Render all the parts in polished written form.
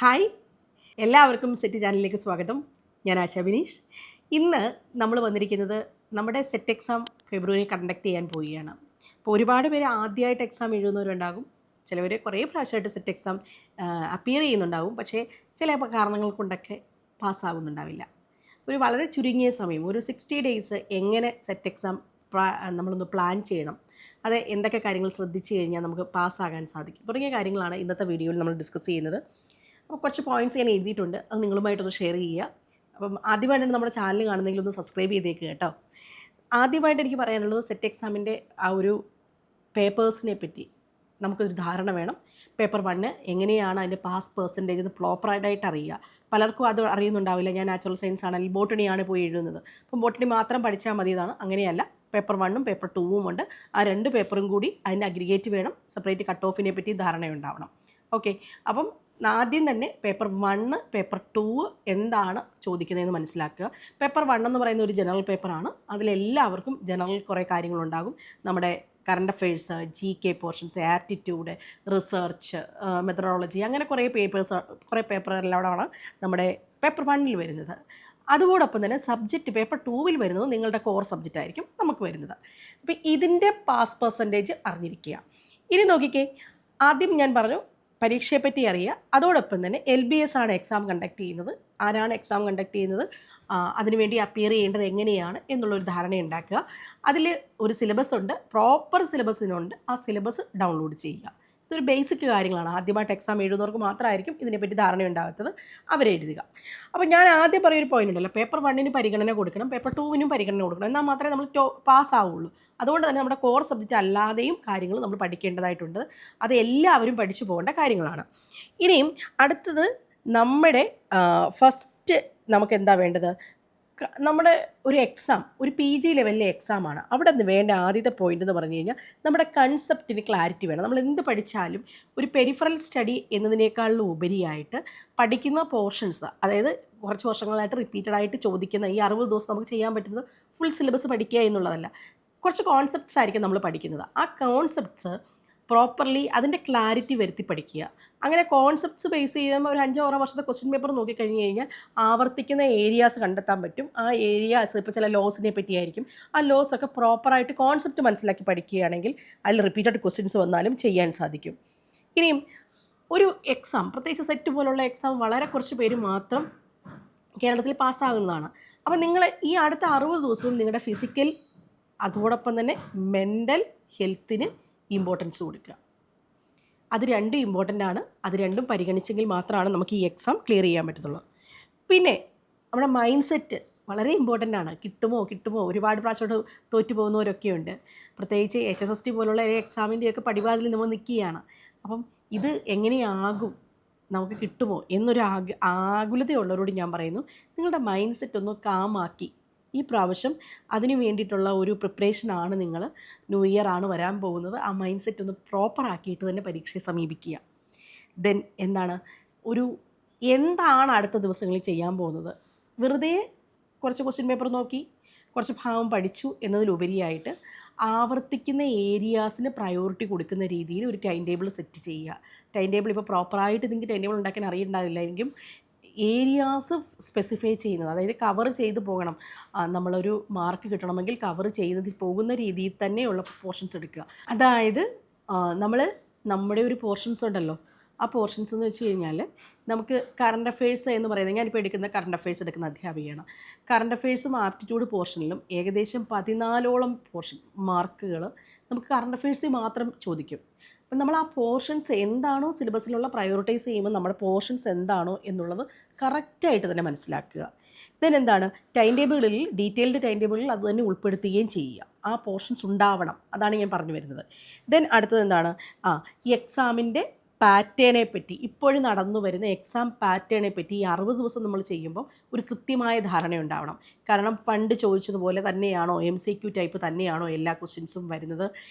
Hi, എല്ലാവർക്കും set ചാനലിലേക്ക് സ്വാഗതം. ഞാൻ ആശ ബിനീഷ്. ഇന്ന് നമ്മൾ വന്നിരിക്കുന്നത് നമ്മുടെ സെറ്റ് എക്സാം ഫെബ്രുവരി കണ്ടക്ട് ചെയ്യാൻ പോവുകയാണ്. അപ്പോൾ ഒരുപാട് പേര് ആദ്യമായിട്ട് എക്സാം എഴുതുന്നവരുണ്ടാകും. ചിലവർ കുറേ പ്രാവശ്യമായിട്ട് സെറ്റ് എക്സാം അപ്പിയർ ചെയ്യുന്നുണ്ടാകും. പക്ഷേ ചില കാരണങ്ങൾ കൊണ്ടൊക്കെ പാസ്സാകുന്നുണ്ടാവില്ല. ഒരു വളരെ ചുരുങ്ങിയ സമയം, ഒരു 60 ഡേയ്സ് എങ്ങനെ സെറ്റ് എക്സാം നമ്മളൊന്ന് പ്ലാൻ ചെയ്യണം, അത് എന്തൊക്കെ കാര്യങ്ങൾ ശ്രദ്ധിച്ചു കഴിഞ്ഞാൽ നമുക്ക് പാസ്സാകാൻ സാധിക്കും തുടങ്ങിയ കാര്യങ്ങളാണ് ഇന്നത്തെ വീഡിയോയിൽ നമ്മൾ ഡിസ്കസ് ചെയ്യുന്നത്. അപ്പോൾ കുറച്ച് പോയിൻറ്റ്സ് ഞാൻ എഴുതിയിട്ടുണ്ട്, അത് നിങ്ങളുമായിട്ടൊന്ന് ഷെയർ ചെയ്യുക. അപ്പം ആദ്യമായിട്ടാണ് നമ്മുടെ ചാനൽ കാണുന്നെങ്കിൽ ഒന്ന് സബ്സ്ക്രൈബ് ചെയ്തേക്കുക കേട്ടോ. ആദ്യമായിട്ട് എനിക്ക് പറയാനുള്ളത്, സെറ്റ് എക്സാമിൻ്റെ ആ ഒരു പേപ്പേഴ്സിനെ പറ്റി നമുക്കൊരു ധാരണ വേണം. പേപ്പർ 1 എങ്ങനെയാണ് അതിൻ്റെ പാസ് പെർസെൻറ്റേജ് എന്ന് പ്രോപ്പറായിട്ട് അറിയുക. പലർക്കും അത് അറിയുന്നുണ്ടാവില്ല. ഞാൻ നാച്ചുറൽ സയൻസ് ആണെങ്കിൽ ബോട്ടണിയാണ് പോയി എഴുതുന്നത്. അപ്പം ബോട്ടണി മാത്രം പഠിച്ചാൽ മതി എന്നാണ്. അങ്ങനെയല്ല, പേപ്പർ 1ഉം പേപ്പർ 2ഉം ഉണ്ട്. ആ 2 പേപ്പറും കൂടി അതിൻ്റെ അഗ്രിഗേറ്റ് വേണം. സെപ്പറേറ്റ് കട്ട് ഓഫിനെ പറ്റി ധാരണയുണ്ടാവണം. ഓക്കെ, അപ്പം ആദ്യം തന്നെ പേപ്പർ 1, പേപ്പർ 2 എന്താണ് ചോദിക്കുന്നതെന്ന് മനസ്സിലാക്കുക. പേപ്പർ 1 എന്ന് പറയുന്ന ഒരു ജനറൽ പേപ്പറാണ്. അതിലെല്ലാവർക്കും ജനറൽ കുറേ കാര്യങ്ങളുണ്ടാകും. നമ്മുടെ current affairs, GK portions, aptitude, research, methodology, അങ്ങനെ കുറേ പേപ്പറുകളാണ് നമ്മുടെ പേപ്പർ 1 വരുന്നത്. അതോടൊപ്പം തന്നെ സബ്ജക്റ്റ് പേപ്പർ 2 വരുന്നത് നിങ്ങളുടെ കോർ സബ്ജക്റ്റ് ആയിരിക്കും നമുക്ക് വരുന്നത്. അപ്പോൾ ഇതിൻ്റെ പാസ് പെർസെൻറ്റേജ് അറിഞ്ഞിരിക്കുക. ഇനി നോക്കിക്കേ, ആദ്യം ഞാൻ പറഞ്ഞു പരീക്ഷയെപ്പറ്റി അറിയുക. അതോടൊപ്പം തന്നെ LBS ആണ് എക്സാം കണ്ടക്ട് ചെയ്യുന്നത്. ആരാണ് എക്സാം കണ്ടക്ട് ചെയ്യുന്നത്, അതിനുവേണ്ടി അപ്പിയർ ചെയ്യേണ്ടത് എങ്ങനെയാണ് എന്നുള്ളൊരു ധാരണ ഉണ്ടാക്കുക. അതിൽ ഒരു സിലബസ് ഉണ്ട്, പ്രോപ്പർ സിലബസിനുണ്ട്. ആ സിലബസ് ഡൗൺലോഡ് ചെയ്യുക. ഇതൊരു ബേസിക് കാര്യങ്ങളാണ്. ആദ്യമായിട്ട് എക്സാം എഴുതുന്നവർക്ക് മാത്രമായിരിക്കും ഇതിനെപ്പറ്റി ധാരണയുണ്ടാകാത്തത്, അവരെഴുതുക. അപ്പോൾ ഞാൻ ആദ്യം പറയുന്നൊരു പോയിൻ്റ് ഉണ്ടല്ലോ, പേപ്പർ 1 പരിഗണന കൊടുക്കണം, പേപ്പർ 2 പരിഗണന കൊടുക്കണം, എന്നാൽ മാത്രമേ നമ്മൾ പാസ്സാവുള്ളൂ. അതുകൊണ്ട് തന്നെ നമ്മുടെ കോർ സബ്ജക്റ്റ് അല്ലാതെയും കാര്യങ്ങൾ നമ്മൾ പഠിക്കേണ്ടതായിട്ടുണ്ട്. അത് എല്ലാവരും പഠിച്ചു പോകേണ്ട കാര്യങ്ങളാണ്. ഇനിയും അടുത്തത്, നമ്മുടെ ഫസ്റ്റ് നമുക്ക് എന്താ വേണ്ടത്, നമ്മുടെ ഒരു എക്സാം ഒരു PG ലെവലിലെ എക്സാമാണ്. അവിടെ നിന്ന് വേണ്ട ആദ്യത്തെ പോയിൻ്റ് എന്ന് പറഞ്ഞു കഴിഞ്ഞാൽ, നമ്മുടെ കൺസെപ്റ്റിന് ക്ലാരിറ്റി വേണം. നമ്മൾ എന്ത് പഠിച്ചാലും ഒരു പെരിഫറൽ സ്റ്റഡി എന്നതിനേക്കാളും ഉപരിയായിട്ട് പഠിക്കുന്ന പോർഷൻസ്, അതായത് കുറച്ച് വർഷങ്ങളായിട്ട് റിപ്പീറ്റഡായിട്ട് ചോദിക്കുന്ന ഈ 60 ദിവസം നമുക്ക് ചെയ്യാൻ പറ്റുന്നത് ഫുൾ സിലബസ് പഠിക്കുക എന്നുള്ളതല്ല. കുറച്ച് കോൺസെപ്റ്റ്സ് ആയിരിക്കും നമ്മൾ പഠിക്കുന്നത്. ആ കോൺസെപ്റ്റ്സ് പ്രോപ്പർലി അതിൻ്റെ ക്ലാരിറ്റി വരുത്തി പഠിക്കുക. അങ്ങനെ കോൺസെപ്റ്റ്സ് ബേസ് ചെയ്യുമ്പോൾ ഒരു 5-6 വർഷത്തെ ക്വസ്റ്റ്യൻ പേപ്പർ നോക്കിക്കഴിഞ്ഞ് കഴിഞ്ഞാൽ ആവർത്തിക്കുന്ന ഏരിയാസ് കണ്ടെത്താൻ പറ്റും. ആ ഏരിയാസ് ഇപ്പോൾ ചില ലോസിനെ പറ്റിയായിരിക്കും. ആ ലോസൊക്കെ പ്രോപ്പറായിട്ട് കോൺസെപ്റ്റ് മനസ്സിലാക്കി പഠിക്കുകയാണെങ്കിൽ അതിൽ റിപ്പീറ്റഡ് ക്വസ്റ്റ്യൻസ് വന്നാലും ചെയ്യാൻ സാധിക്കും. ഇനിയും ഒരു എക്സാം, പ്രത്യേകിച്ച് സെറ്റ് പോലുള്ള എക്സാം, വളരെ കുറച്ച് പേര് മാത്രം കേരളത്തിൽ പാസ്സാകുന്നതാണ്. അപ്പോൾ നിങ്ങൾ ഈ അടുത്ത 60 ദിവസവും നിങ്ങളുടെ ഫിസിക്കൽ, അതോടൊപ്പം തന്നെ മെൻ്റൽ ഹെൽത്തിന് ഇമ്പോർട്ടൻസ് കൊടുക്കുക. അത് രണ്ടും ഇമ്പോർട്ടൻ്റ് ആണ്. അത് രണ്ടും പരിഗണിച്ചെങ്കിൽ മാത്രമാണ് നമുക്ക് ഈ എക്സാം ക്ലിയർ ചെയ്യാൻ പറ്റത്തുള്ളൂ. പിന്നെ നമ്മുടെ മൈൻഡ് സെറ്റ് വളരെ ഇമ്പോർട്ടൻ്റ് ആണ്. കിട്ടുമോ ഒരുപാട് പ്രാവശ്യമായിട്ട് തോറ്റു പോകുന്നവരൊക്കെ ഉണ്ട്. പ്രത്യേകിച്ച് HSST പോലുള്ള എക്സാമിൻ്റെയൊക്കെ പടിവാതിൽ നമ്മൾ നിൽക്കുകയാണ്. അപ്പം ഇത് എങ്ങനെയാകും, നമുക്ക് കിട്ടുമോ എന്നൊരു ആകുലതയുള്ളവരോട് ഞാൻ പറയുന്നു, നിങ്ങളുടെ മൈൻഡ് സെറ്റ് ഒന്ന് കാമാക്കി ഈ പ്രാവശ്യം അതിന് വേണ്ടിയിട്ടുള്ള ഒരു പ്രിപ്പറേഷനാണ്. നിങ്ങൾ ന്യൂ ഇയർ ആണ് വരാൻ പോകുന്നത്. ആ മൈൻഡ് സെറ്റ് ഒന്ന് പ്രോപ്പറാക്കിയിട്ട് തന്നെ പരീക്ഷയെ സമീപിക്കുക. ദെൻ എന്താണ് അടുത്ത ദിവസങ്ങളിൽ ചെയ്യാൻ പോകുന്നത്, വെറുതെ കുറച്ച് ക്വസ്റ്റ്യൻ പേപ്പർ നോക്കി കുറച്ച് ഭാഗം പഠിച്ചു എന്നതിലുപരിയായിട്ട് ആവർത്തിക്കുന്ന ഏരിയാസിന് പ്രയോറിറ്റി കൊടുക്കുന്ന രീതിയിൽ ഒരു ടൈം ടേബിൾ സെറ്റ് ചെയ്യുക. ടൈം ടേബിൾ ഇപ്പോൾ പ്രോപ്പറായിട്ട് നിങ്ങൾക്ക് ടൈം ടേബിൾ ഉണ്ടാക്കാൻ അറിയുന്നുണ്ടാവില്ലായിരിക്കും. ഏരിയാസ് സ്പെസിഫൈ ചെയ്യുന്നത്, അതായത് കവർ ചെയ്ത് പോകണം. നമ്മളൊരു മാർക്ക് കിട്ടണമെങ്കിൽ കവർ ചെയ്ത് പോകുന്ന രീതിയിൽ തന്നെയുള്ള പോർഷൻസ് എടുക്കുക. അതായത് നമ്മുടെ ഒരു പോർഷൻസ് ഉണ്ടല്ലോ, ആ പോർഷൻസ് എന്ന് വെച്ച് കഴിഞ്ഞാൽ, നമുക്ക് കറണ്ട് അഫെയർസ് എന്ന് പറയുന്നത്, ഞാനിപ്പോൾ എടുക്കുന്ന കറണ്ട് അഫെയർസ് എടുക്കുന്ന അധ്യാപികയാണ്. കറണ്ട് അഫെയർസും ആപ്റ്റിറ്റ്യൂഡ് പോർഷനിലും ഏകദേശം 14ഓളം മാർക്കുകൾ നമുക്ക് കറണ്ട് അഫെയർസിൽ മാത്രം ചോദിക്കും. അപ്പം നമ്മൾ ആ പോർഷൻസ് എന്താണോ സിലബസിലുള്ള പ്രയോറിറ്റൈസ് ചെയ്യുമ്പോൾ നമ്മുടെ പോർഷൻസ് എന്താണോ എന്നുള്ളത് കറക്റ്റായിട്ട് തന്നെ മനസ്സിലാക്കുക. ദെൻ എന്താണ്, ടൈം ടേബിളിൽ, ഡീറ്റെയിൽഡ് ടൈം ടേബിളിൽ അത് തന്നെ ഉൾപ്പെടുത്തുകയും ചെയ്യുക. ആ പോർഷൻസ് ഉണ്ടാവണം. അതാണ് ഞാൻ പറഞ്ഞു വരുന്നത്. ദെൻ അടുത്തത് എന്താണ്, ഈ എക്സാമിൻ്റെ പാറ്റേണെ പറ്റി, ഇപ്പോഴും നടന്നു വരുന്ന എക്സാം പാറ്റേണെ പറ്റി ഈ 60 ദിവസം നമ്മൾ ചെയ്യുമ്പോൾ ഒരു കൃത്യമായ ധാരണയുണ്ടാവണം. കാരണം പണ്ട് ചോദിച്ചതുപോലെ തന്നെയാണോ, MCQ ടൈപ്പ് തന്നെയാണോ എല്ലാ ക്വസ്റ്റ്യൻസും വരുന്നത്,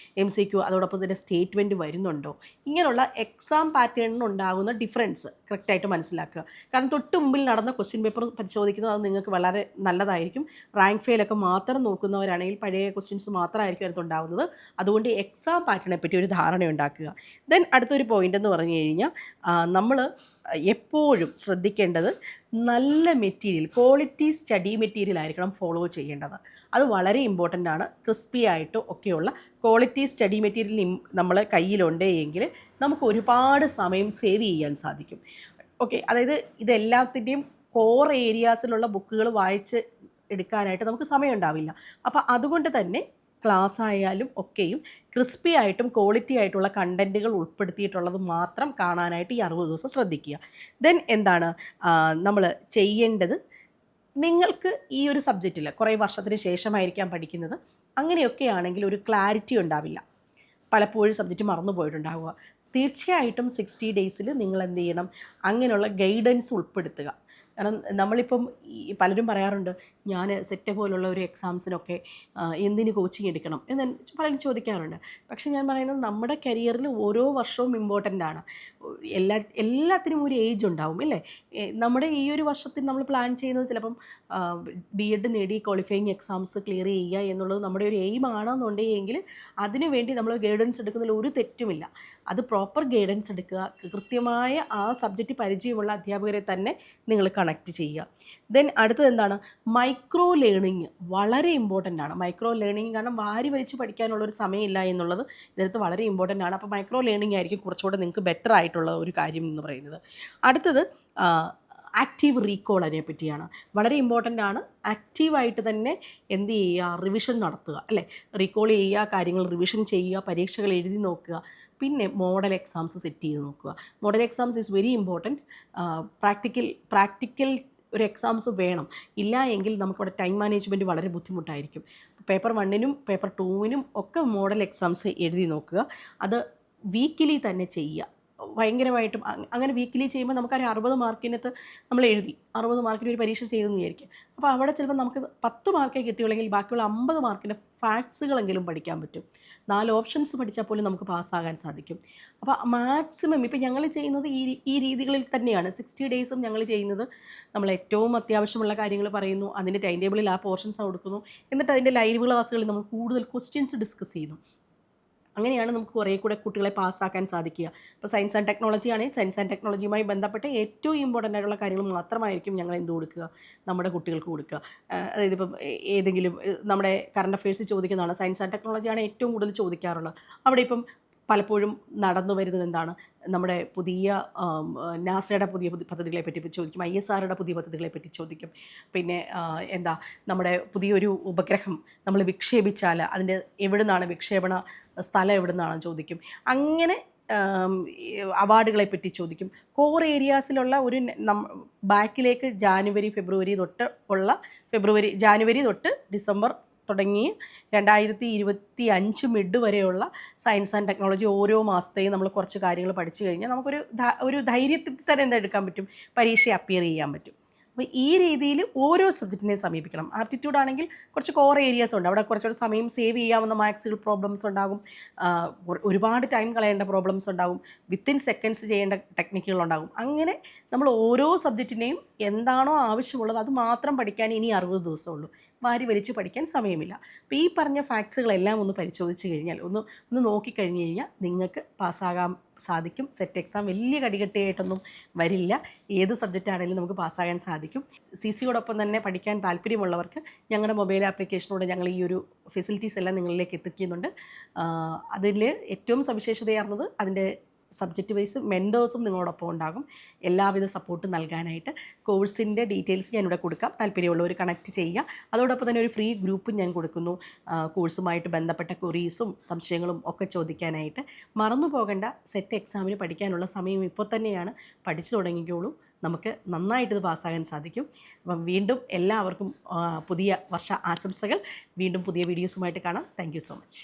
MCQ അതോടൊപ്പം തന്നെ സ്റ്റേറ്റ്മെൻറ്റ് വരുന്നുണ്ടോ, ഇങ്ങനെയുള്ള എക്സാം പാറ്റേണിനുണ്ടാകുന്ന ഡിഫറൻസ് കറക്റ്റായിട്ട് മനസ്സിലാക്കുക. കാരണം തൊട്ട് മുമ്പിൽ നടന്ന ക്വസ്റ്റ്യൻ പേപ്പർ പരിശോധിക്കുന്നത് അത് നിങ്ങൾക്ക് വളരെ നല്ലതായിരിക്കും. റാങ്ക് ഫെയിലൊക്കെ മാത്രം നോക്കുന്നവരാണെങ്കിൽ പഴയ ക്വസ്റ്റ്യൻസ് മാത്രമായിരിക്കും അതിനകത്തുണ്ടാകുന്നത്. അതുകൊണ്ട് എക്സാം പാറ്റേണെ പറ്റി ഒരു ധാരണ ഉണ്ടാക്കുക. ദെൻ അടുത്തൊരു പോയിൻ്റ് എന്ന് പറഞ്ഞു കഴിഞ്ഞാൽ നമ്മൾ എപ്പോഴും ശ്രദ്ധിക്കേണ്ടത് നല്ല മെറ്റീരിയൽ, ക്വാളിറ്റി സ്റ്റഡി മെറ്റീരിയൽ ആയിരിക്കണം ഫോളോ ചെയ്യേണ്ടത്. അത് വളരെ ഇമ്പോർട്ടൻ്റ് ആണ്. ക്രിസ്പി ആയിട്ടും ഒക്കെയുള്ള ക്വാളിറ്റി സ്റ്റഡി മെറ്റീരിയൽ നമ്മൾ കയ്യിലുണ്ട് എങ്കിൽ നമുക്ക് ഒരുപാട് സമയം സേവ് ചെയ്യാൻ സാധിക്കും. ഓക്കെ, അതായത് ഇതെല്ലാത്തിൻ്റെയും കോർ ഏരിയാസിലുള്ള ബുക്കുകൾ വായിച്ച് എടുക്കാനായിട്ട് നമുക്ക് സമയം ഉണ്ടാവില്ല. അപ്പോൾ അതുകൊണ്ട് തന്നെ ക്ലാസ് ആയാലും ഒക്കെയും ക്രിസ്പി ആയിട്ടും ക്വാളിറ്റി ആയിട്ടുള്ള കണ്ടൻറ്റുകൾ ഉൾപ്പെടുത്തിയിട്ടുള്ളത് മാത്രം കാണാനായിട്ട് ഈ 60 ദിവസം ശ്രദ്ധിക്കുക. ദെൻ എന്താണ് നമ്മൾ ചെയ്യേണ്ടത്? നിങ്ങൾക്ക് ഈ ഒരു സബ്ജക്റ്റിൽ കുറേ വർഷത്തിന് ശേഷമായിരിക്കാം പഠിക്കുന്നത്. അങ്ങനെയൊക്കെ ആണെങ്കിൽ ഒരു ക്ലാരിറ്റി ഉണ്ടാവില്ല, പലപ്പോഴും സബ്ജക്റ്റ് മറന്നു പോയിട്ടുണ്ടാവുക. തീർച്ചയായിട്ടും 60 ഡേയ്സിൽ നിങ്ങൾ എന്ത് ചെയ്യണം? അങ്ങനെയുള്ള ഗൈഡൻസ് ഉൾപ്പെടുത്തുക. കാരണം നമ്മളിപ്പം പലരും പറയാറുണ്ട്, ഞാൻ സെറ്റ് പോലുള്ള ഒരു എക്സാംസിനൊക്കെ എന്തിന് കോച്ചിങ് എടുക്കണം എന്ന് പലരും ചോദിക്കാറുണ്ട്. പക്ഷേ ഞാൻ പറയുന്നത് നമ്മുടെ കരിയറിൽ ഓരോ വർഷവും ഇമ്പോർട്ടൻ്റ് ആണ്. എല്ലാത്തിനും ഒരു ഏജ് ഉണ്ടാവും അല്ലേ? നമ്മുടെ ഈ ഒരു വർഷത്തിൽ നമ്മൾ പ്ലാൻ ചെയ്യുന്നത് ചിലപ്പം BEd നേടി ക്വാളിഫയിങ് എക്സാംസ് ക്ലിയർ ചെയ്യുക എന്നുള്ളത് നമ്മുടെ ഒരു എയിം ആണെന്നുണ്ടെങ്കിൽ അതിനു വേണ്ടി നമ്മൾ ഗൈഡൻസ് എടുക്കുന്നതിൽ ഒരു തെറ്റുമില്ല. അത് പ്രോപ്പർ ഗൈഡൻസ് എടുക്കുക, കൃത്യമായ ആ സബ്ജക്റ്റ് പരിചയമുള്ള അധ്യാപകരെ തന്നെ നിങ്ങൾ കണക്റ്റ് ചെയ്യുക. ദെൻ അടുത്തത് എന്താണ്? മൈക്രോ ലേണിംഗ് വളരെ ഇമ്പോർട്ടൻ്റ് ആണ്. മൈക്രോ ലേണിംഗ് കാരണം വാരി വലിച്ച് പഠിക്കാനുള്ളൊരു സമയമില്ല എന്നുള്ളത് ഇതിനകത്ത് വളരെ ഇമ്പോർട്ടൻ്റ് ആണ്. അപ്പോൾ മൈക്രോ ലേണിംഗ് ആയിരിക്കും കുറച്ചുകൂടെ നിങ്ങൾക്ക് ബെറ്റർ ആയിട്ടുള്ള ഒരു കാര്യം എന്ന് പറയുന്നത്. അടുത്തത് ആക്റ്റീവ് റീകോൾ അതിനെ പറ്റിയാണ്. വളരെ ഇമ്പോർട്ടൻ്റ് ആണ്. ആക്റ്റീവായിട്ട് തന്നെ എന്ത് ചെയ്യുക? റിവിഷൻ നടത്തുക അല്ലേ? റീകോൾ ചെയ്യുക, കാര്യങ്ങൾ റിവിഷൻ ചെയ്യുക, പരീക്ഷകൾ എഴുതി നോക്കുക. പിന്നെ മോഡൽ എക്സാംസ് സെറ്റ് ചെയ്ത് നോക്കുക. Model exams is very important. Practical ഒരു എക്സാംസ് വേണം. ഇല്ല എങ്കിൽ നമുക്കവിടെ ടൈം മാനേജ്മെൻറ്റ് വളരെ ബുദ്ധിമുട്ടായിരിക്കും. പേപ്പർ 1നും പേപ്പർ 2നും ഒക്കെ മോഡൽ എക്സാംസ് എഴുതി നോക്കുക. അത് വീക്കിലി തന്നെ ചെയ്യുക. ഭയങ്കരമായിട്ടും അങ്ങനെ വീക്കിലി ചെയ്യുമ്പോൾ നമുക്കൊരു 60 മാർക്കിനകത്ത് നമ്മൾ എഴുതി 60 മാർക്കിന് ഒരു പരീക്ഷ ചെയ്തെന്ന് വിചാരിക്കും. അപ്പോൾ അവിടെ ചിലപ്പോൾ നമുക്ക് 10 മാർക്കേ കിട്ടിയുള്ളെങ്കിൽ ബാക്കിയുള്ള 50 മാർക്കിൻ്റെ ഫാക്ട്സുകളെങ്കിലും പഠിക്കാൻ പറ്റും. 4 ഓപ്ഷൻസ് പഠിച്ചാൽ പോലും നമുക്ക് പാസ്സാകാൻ സാധിക്കും. അപ്പോൾ മാക്സിമം ഇപ്പം ഞങ്ങൾ ചെയ്യുന്നത് ഈ രീതികളിൽ തന്നെയാണ്. 60 ഡേയ്സും ഞങ്ങൾ ചെയ്യുന്നത് നമ്മൾ ഏറ്റവും അത്യാവശ്യമുള്ള കാര്യങ്ങൾ പറയുന്നു, അതിൻ്റെ ടൈം ടേബിളിൽ ആ പോർഷൻസ് കൊടുക്കുന്നു, എന്നിട്ട് അതിൻ്റെ ലൈവ് ക്ലാസ്സുകളിൽ നമ്മൾ കൂടുതൽ ക്വസ്റ്റ്യൻസ് ഡിസ്കസ് ചെയ്യുന്നു. അങ്ങനെയാണ് നമുക്ക് കുറേ കൂടെ കുട്ടികളെ പാസ്സാക്കാൻ സാധിക്കുക. ഇപ്പോൾ സയൻസ് ആൻഡ് ടെക്നോളജി ആണെങ്കിൽ സയൻസ് ആൻഡ് ടെക്നോളജിയുമായി ബന്ധപ്പെട്ട് ഏറ്റവും ഇമ്പോർട്ടൻ്റ് ആയിട്ടുള്ള കാര്യങ്ങൾ മാത്രമായിരിക്കും ഞങ്ങൾ എന്ത് കൊടുക്കുക? നമ്മുടെ കുട്ടികൾക്ക് കൊടുക്കുക. അതായത് ഇപ്പം ഏതെങ്കിലും നമ്മുടെ കറണ്ട് അഫയേഴ്സ് ചോദിക്കുന്നതാണ്. സയൻസ് ആൻഡ് ടെക്നോളജിയാണ് ഏറ്റവും കൂടുതൽ ചോദിക്കാറുള്ളത്. അവിടെ ഇപ്പം പലപ്പോഴും നടന്നു വരുന്നത് എന്താണ്? നമ്മുടെ പുതിയ നാസയുടെ പുതിയ പദ്ധതികളെ പറ്റി ചോദിക്കും, ISROയുടെ പുതിയ പദ്ധതികളെ പറ്റി ചോദിക്കും. പിന്നെ നമ്മുടെ പുതിയൊരു ഉപഗ്രഹം നമ്മൾ വിക്ഷേപിച്ചാൽ അതിൻ്റെ എവിടെ നിന്നാണ് വിക്ഷേപണ സ്ഥലം എവിടെ നിന്നാണെന്ന് ചോദിക്കും. അങ്ങനെ അവാർഡുകളെ പറ്റി ചോദിക്കും. കോർ ഏരിയാസിലുള്ള ഒരു ബാക്കിലേക്ക് ജാനുവരി തൊട്ട് ഡിസംബർ തുടങ്ങി 2025 മിഡ് വരെയുള്ള സയൻസ് ആൻഡ് ടെക്നോളജി ഓരോ മാസത്തെയും നമ്മൾ കുറച്ച് കാര്യങ്ങൾ പഠിച്ചു കഴിഞ്ഞാൽ നമുക്കൊരു ധൈര്യത്തിൽ തന്നെ എന്തെടുക്കാൻ പറ്റും? പരീക്ഷ അപ്പിയർ ചെയ്യാൻ പറ്റും. അപ്പോൾ ഈ രീതിയിൽ ഓരോ സബ്ജക്റ്റിനെ സമീപിക്കണം. ആപ്റ്റിറ്റ്യൂഡ് ആണെങ്കിൽ കുറച്ച് കോർ ഏരിയാസ് ഉണ്ട്, അവിടെ കുറച്ചുകൂടെ സമയം സേവ് ചെയ്യാവുന്ന മാത്സിൽ പ്രോബ്ലംസ് ഉണ്ടാകും, ഒരുപാട് ടൈം കളയേണ്ട പ്രോബ്ലംസ് ഉണ്ടാകും, വിത്തിൻ സെക്കൻഡ്സ് ചെയ്യേണ്ട ടെക്നിക്കുകളുണ്ടാകും. അങ്ങനെ നമ്മൾ ഓരോ സബ്ജക്റ്റിനെയും എന്താണോ ആവശ്യമുള്ളത് അത് മാത്രം പഠിക്കാൻ ഇനി 60 ദിവസമുള്ളൂ. വാരി വലിച്ച് പഠിക്കാൻ സമയമില്ല. അപ്പോൾ ഈ പറഞ്ഞ ഫാക്ട്സുകളെല്ലാം ഒന്ന് പരിശോധിച്ച് കഴിഞ്ഞാൽ ഒന്ന് നോക്കിക്കഴിഞ്ഞ് കഴിഞ്ഞാൽ നിങ്ങൾക്ക് പാസ്സാകാൻ സാധിക്കും. സെറ്റ് എക്സാം വലിയ കടികെട്ടിയായിട്ടൊന്നും വരില്ല. ഏത് സബ്ജക്റ്റ് ആണെങ്കിലും നമുക്ക് പാസ്സാകാൻ സാധിക്കും. CCയോടൊപ്പം തന്നെ പഠിക്കാൻ താല്പര്യമുള്ളവർക്ക് ഞങ്ങളുടെ മൊബൈൽ ആപ്ലിക്കേഷനോട് ഞങ്ങൾ ഈ ഒരു ഫെസിലിറ്റീസ് എല്ലാം നിങ്ങളിലേക്ക് എത്തിക്കുന്നുണ്ട്. അതിൽ ഏറ്റവും സവിശേഷതയാർന്നത് അതിൻ്റെ സബ്ജക്റ്റ് വൈസ് മെൻറ്റേഴ്സും നിങ്ങളോടൊപ്പം ഉണ്ടാകും, എല്ലാവിധ സപ്പോർട്ടും നൽകാനായിട്ട്. കോഴ്സിൻ്റെ ഡീറ്റെയിൽസ് ഞാനിവിടെ കൊടുക്കാം, താല്പര്യമുള്ളവർ കണക്ട് ചെയ്യുക. അതോടൊപ്പം തന്നെ ഒരു ഫ്രീ ഗ്രൂപ്പും ഞാൻ കൊടുക്കുന്നു, കോഴ്സുമായിട്ട് ബന്ധപ്പെട്ട ക്വറീസും സംശയങ്ങളും ഒക്കെ ചോദിക്കാനായിട്ട്. മറന്നു പോകേണ്ട, സെറ്റ് എക്സാമിന് പഠിക്കാനുള്ള സമയം ഇപ്പോൾ തന്നെയാണ്. പഠിച്ചു തുടങ്ങിക്കോളൂ, നമുക്ക് നന്നായിട്ടിത് പാസ്സാകാൻ സാധിക്കും. അപ്പം വീണ്ടും എല്ലാവർക്കും പുതിയ വർഷ ആശംസകൾ. വീണ്ടും പുതിയ വീഡിയോസുമായിട്ട് കാണാം. Thank you so much.